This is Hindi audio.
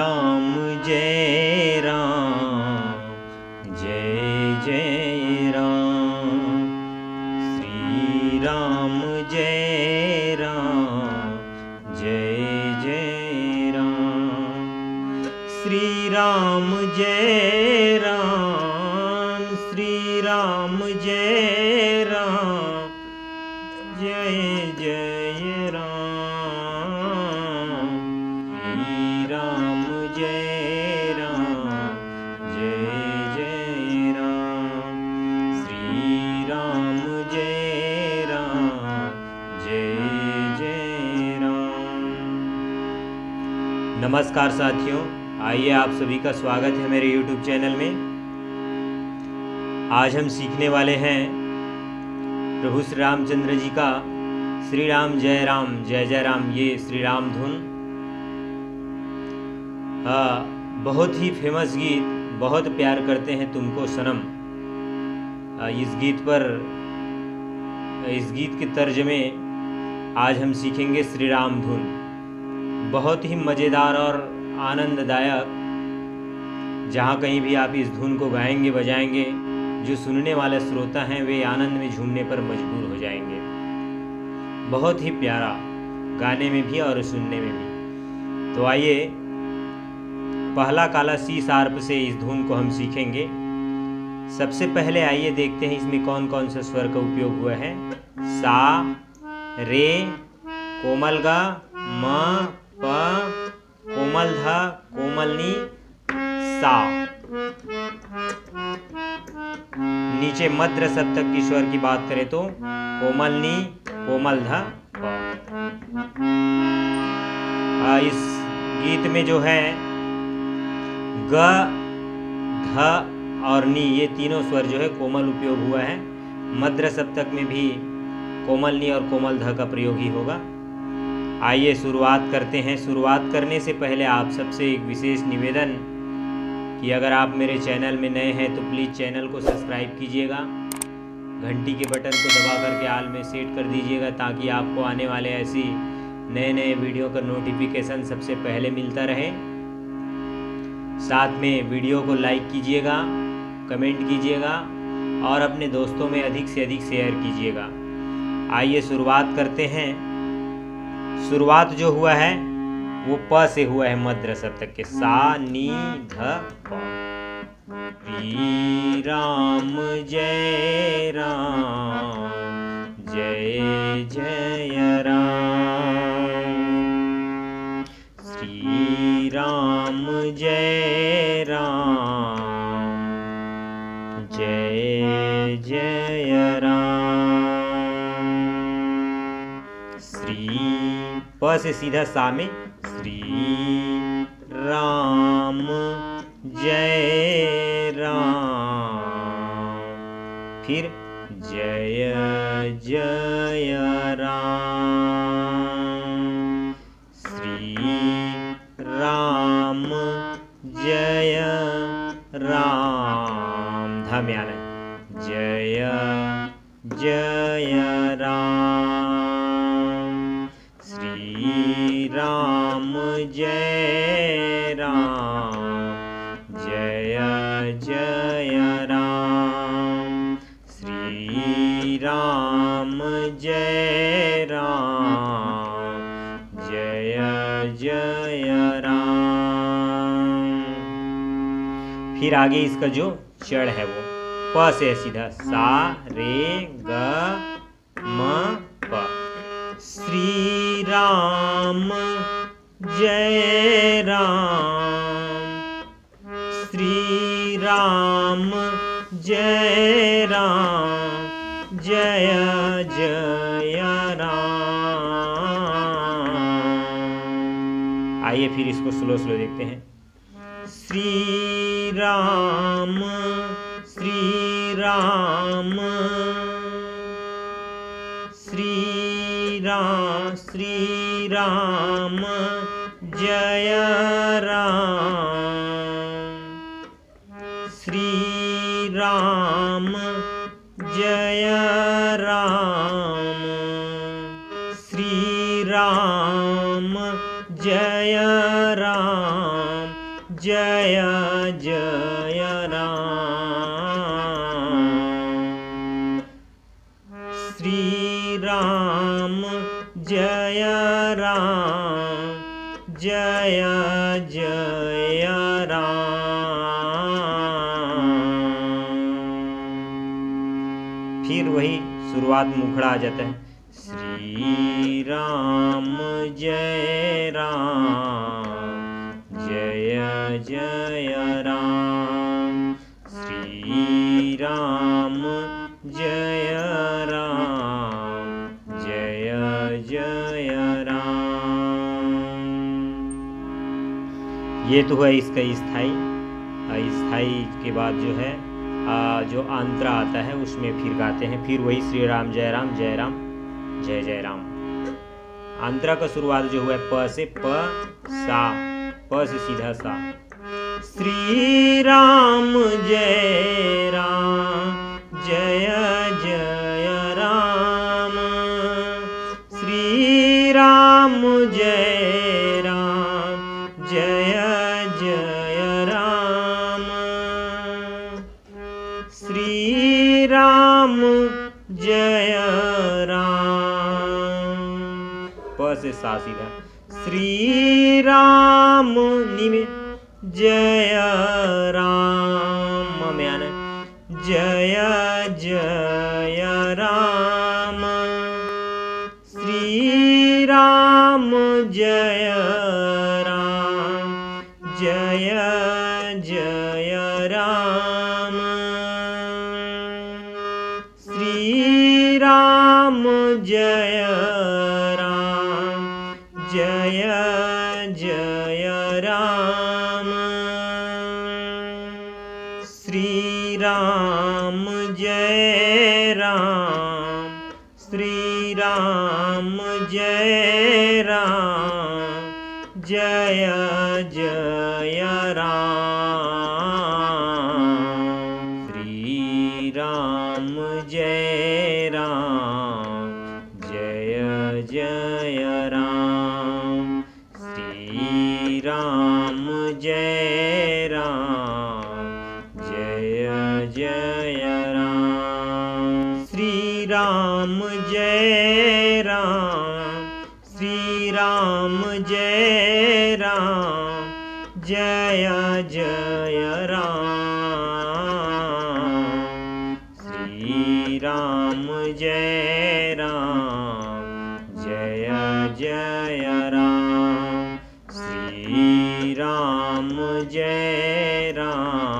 राम जय राम जय जय राम। श्री राम जय राम जय जय राम। श्री राम जय राम श्री राम जय राम जय जय राम। श्री राम जय राम जय जय राम। श्री राम जय राम जय जय राम। नमस्कार साथियों, आइए आप सभी का स्वागत है मेरे YouTube चैनल में। आज हम सीखने वाले हैं प्रभु श्री रामचंद्र जी का श्री राम जय जय राम ये श्री राम धुन। बहुत ही फेमस गीत, बहुत प्यार करते हैं तुमको सनम। इस गीत के तर्जमे आज हम सीखेंगे श्री राम धुन। बहुत ही मज़ेदार और आनंददायक। जहाँ कहीं भी आप इस धुन को गाएंगे बजाएंगे, जो सुनने वाले श्रोता हैं वे आनंद में झूमने पर मजबूर हो जाएंगे। बहुत ही प्यारा, गाने में भी और सुनने में भी। तो आइए पहला काला सी शार्प से इस धुन को हम सीखेंगे। सबसे पहले आइए देखते हैं इसमें कौन कौन सा स्वर का उपयोग हुआ है। सा, रे, कोमल गा, म, प, कोमल ध, कोमल नी, सा। नीचे मध्य सप्तक की स्वर की बात करें तो कोमल नी, कोमल ध, प। इस गीत में जो है ग, ध और नी ये तीनों स्वर जो है कोमल उपयोग हुआ है। मध्य सप्तक में भी कोमल नी और कोमल ध का प्रयोग ही होगा। आइए शुरुआत करते हैं। शुरुआत करने से पहले आप सबसे एक विशेष निवेदन कि अगर आप मेरे चैनल में नए हैं तो प्लीज़ चैनल को सब्सक्राइब कीजिएगा, घंटी के बटन को दबा करके ऑल में सेट कर दीजिएगा ताकि आपको आने वाले ऐसी नए वीडियो का नोटिफिकेशन सबसे पहले मिलता रहे। साथ में वीडियो को लाइक कीजिएगा, कमेंट कीजिएगा और अपने दोस्तों में अधिक से अधिक शेयर कीजिएगा। आइए शुरुआत करते हैं। शुरुआत जो हुआ है वो प से हुआ है मध्य सप्तक के। सा नी ध प। श्री राम जय जय राम। श्री राम जय जय राम। श्री प से सीधा सा में श्री राम जय राम। फिर जय जय राम। श्री राम जय राम। ध में आना है। जय जय राम। श्री राम जय जय राम। श्री राम जय जय राम। फिर आगे इसका जो चढ़ है वो प से सीधा सा रे ग म प। श्री राम जय श्री राम जय जय राम। आइए फिर इसको स्लो देखते हैं। श्री राम श्री राम श्री राम जय राम। श्री राम जय राम। श्री राम जय राम। राम जय जय राम। श्री राम जय राम जय जय राम। फिर वही शुरुआत मुखड़ा आ जाता है, श्री राम जय राम जय जय राम। श्री राम जय राम जय जय राम। ये तो है इसका स्थाई। स्थाई के बाद जो है जो अंतरा आता है उसमें फिर गाते हैं, फिर वही श्री राम जय राम जय राम जय जय राम। अंतरा का शुरुआत जो हुआ है प से, प सा, प से सीधा सा। श्री राम जय राम जय जय राम। श्री राम जय राम जय जय राम। श्री राम जय राम, प से सा सीधा। श्री राम नी में जय राम, म में आना जय जय राम। श्री राम जय राम जय जय राम। श्री राम जय राम जय जय राम। श्री राम जय राम श्री राम जय राम जय जय राम। श्री राम जय राम जय जय राम। श्री राम जय राम जय जय राम। श्री राम जय राम श्री राम जय राम जय जय राम। श्री राम जय राम जय जय राम। श्री राम जय राम